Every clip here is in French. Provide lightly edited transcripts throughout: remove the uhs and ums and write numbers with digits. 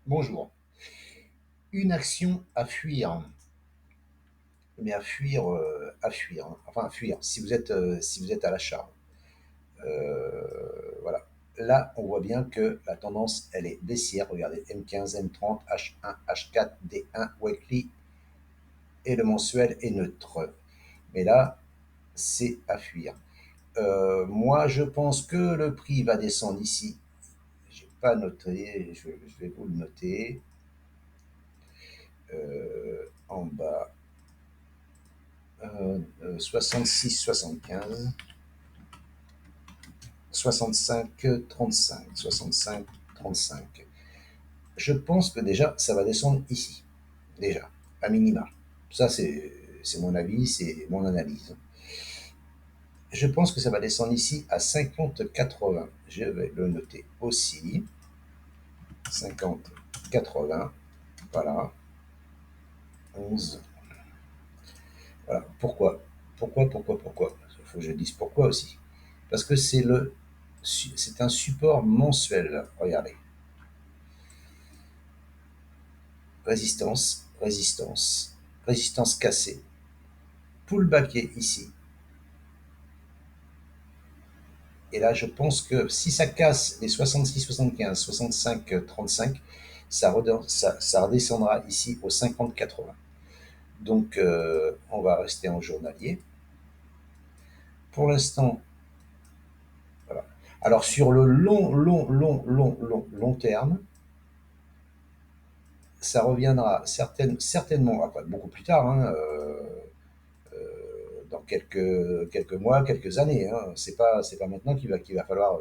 Bonjour. Une action à fuir, mais à fuir, hein. Enfin à fuir. Si vous êtes à l'achat, voilà. Là, on voit bien que la tendance, elle est baissière. Regardez, M15, M30, H1, H4, D1, weekly et le mensuel est neutre. Mais là, c'est à fuir. Moi, je pense que le prix va descendre ici. J'ai pas noté, je vais vous le noter. En bas, 66, 75, 65, 35, 65, 35. Je pense que déjà, ça va descendre ici. Déjà, à minima. Ça, c'est mon avis, c'est mon analyse. Je pense que ça va descendre ici à 50-80. Je vais le noter aussi. 50-80. Voilà. 11. Voilà. Pourquoi? Pourquoi? Il faut que je dise pourquoi aussi. Parce que c'est un support mensuel. Regardez. Résistance, résistance, résistance cassée. Pullback ici. Et là, je pense que si ça casse les 66, 75, 65, 35, ça redescendra ici au 50, 80. Donc, on va rester en journalier. Pour l'instant, voilà. Alors, sur le long terme, ça reviendra certainement, après, beaucoup plus tard, hein, dans quelques mois, quelques années. Hein. C'est pas maintenant qu'il va falloir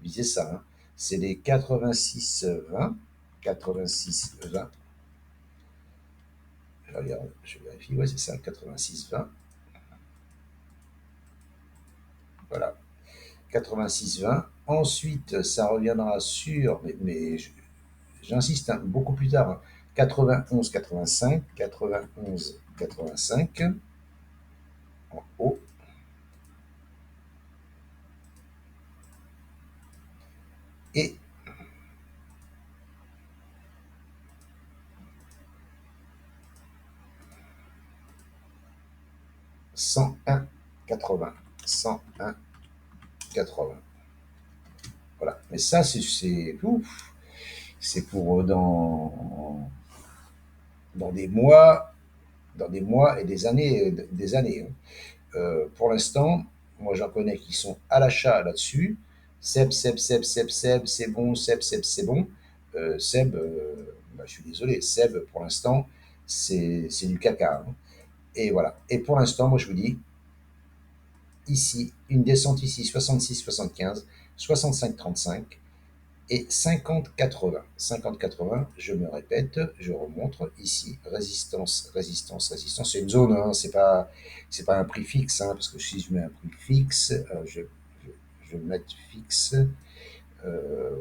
viser ça. Hein. C'est les 86-20. 86-20. Je regarde, je vérifie. Ouais, c'est ça, 86-20. Voilà. 86-20. Ensuite, ça reviendra sur, mais j'insiste, hein, beaucoup plus tard, hein, 91-85. 91-85 en haut. Et 101-80. 101-80. Voilà. Mais ça, c'est pour dans des mois et des années. Hein. Pour l'instant, moi j'en connais qui sont à l'achat là-dessus. Seb, c'est bon. Seb, c'est bon. Seb, bah, je suis désolé. Seb, pour l'instant, c'est du caca. Hein. Et voilà. Et pour l'instant, moi je vous dis, ici, une descente ici, 66, 75, 65, 35 et 50-80. 50-80, je me répète, je remontre ici, résistance, résistance, résistance. C'est une zone, hein, c'est pas un prix fixe, hein, parce que si je mets un prix fixe, je vais mettre fixe,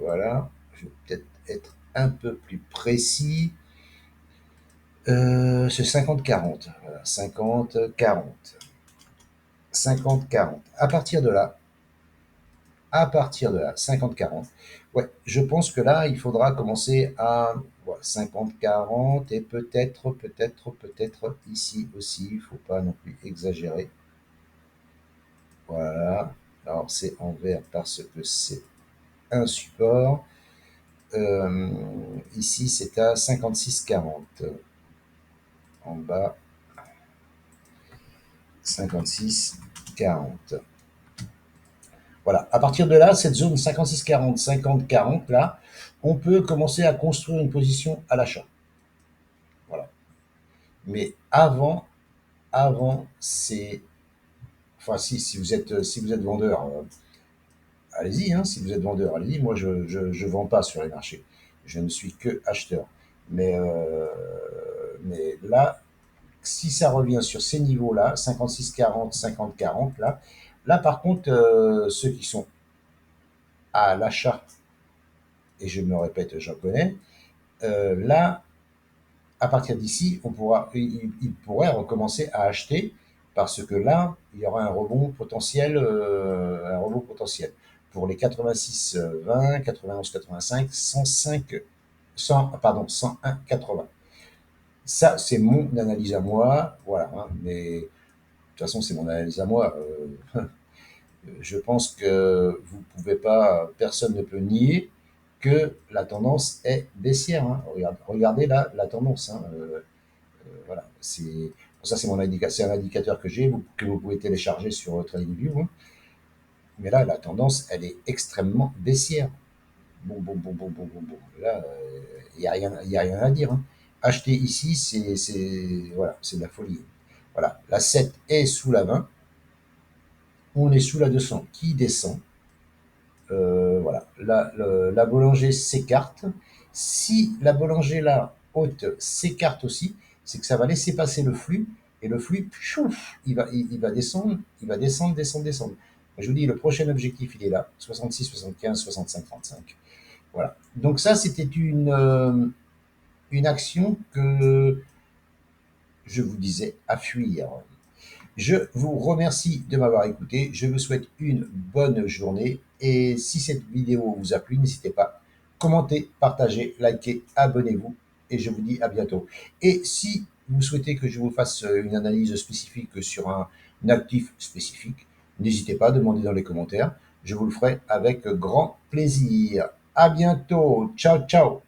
voilà, je vais peut-être être un peu plus précis. C'est 50-40, voilà, 50-40. 50-40. À partir de là, 50-40, ouais, je pense que là, il faudra commencer à voilà, 50-40 et peut-être ici aussi, il ne faut pas non plus exagérer. Voilà. Alors, c'est en vert parce que c'est un support. Ici, c'est à 56-40. En bas, 56-40. Voilà. À partir de là, cette zone 56-40, 50-40, là, on peut commencer à construire une position à l'achat. Voilà. Mais c'est. Enfin, si vous êtes vendeur, allez-y. Hein, si vous êtes vendeur, allez-y. Moi, je vends pas sur les marchés. Je ne suis que acheteur. Mais là, si ça revient sur ces niveaux-là, 56-40, 50-40, là, par contre, ceux qui sont à l'achat, et je me répète, j'en connais, là, à partir d'ici, il pourrait recommencer à acheter parce que là, il y aura un rebond potentiel, pour les 86-20, 91-85, 105 pardon, 101,80. Ça, c'est mon analyse à moi, voilà, hein, mais de toute façon, c'est mon analyse à moi. Je pense que vous pouvez pas, personne ne peut nier que la tendance est baissière, hein. Regardez là, la tendance, hein. Voilà, ça c'est c'est un indicateur que j'ai, que vous pouvez télécharger sur TradingView, hein. Mais là, la tendance, elle est extrêmement baissière. Bon, bon, bon, bon, bon, bon, bon. Là, il y a rien à dire, hein. Acheter ici, voilà, c'est de la folie. Voilà, la 7 est sous la 20, on est sous la 200 qui descend. Voilà, la Bollinger s'écarte. Si la Bollinger là haute s'écarte aussi, c'est que ça va laisser passer le flux et le flux, chouf, il va descendre, il va descendre, descendre, descendre. Je vous dis, le prochain objectif, il est là, 66, 75, 65, 35. Voilà. Donc ça, c'était une action que je vous disais à fuir. Je vous remercie de m'avoir écouté. Je vous souhaite une bonne journée. Et si cette vidéo vous a plu, n'hésitez pas. Commentez, partagez, likez, abonnez-vous. Et je vous dis à bientôt. Et si vous souhaitez que je vous fasse une analyse spécifique sur un actif spécifique, n'hésitez pas à demander dans les commentaires. Je vous le ferai avec grand plaisir. À bientôt. Ciao, ciao.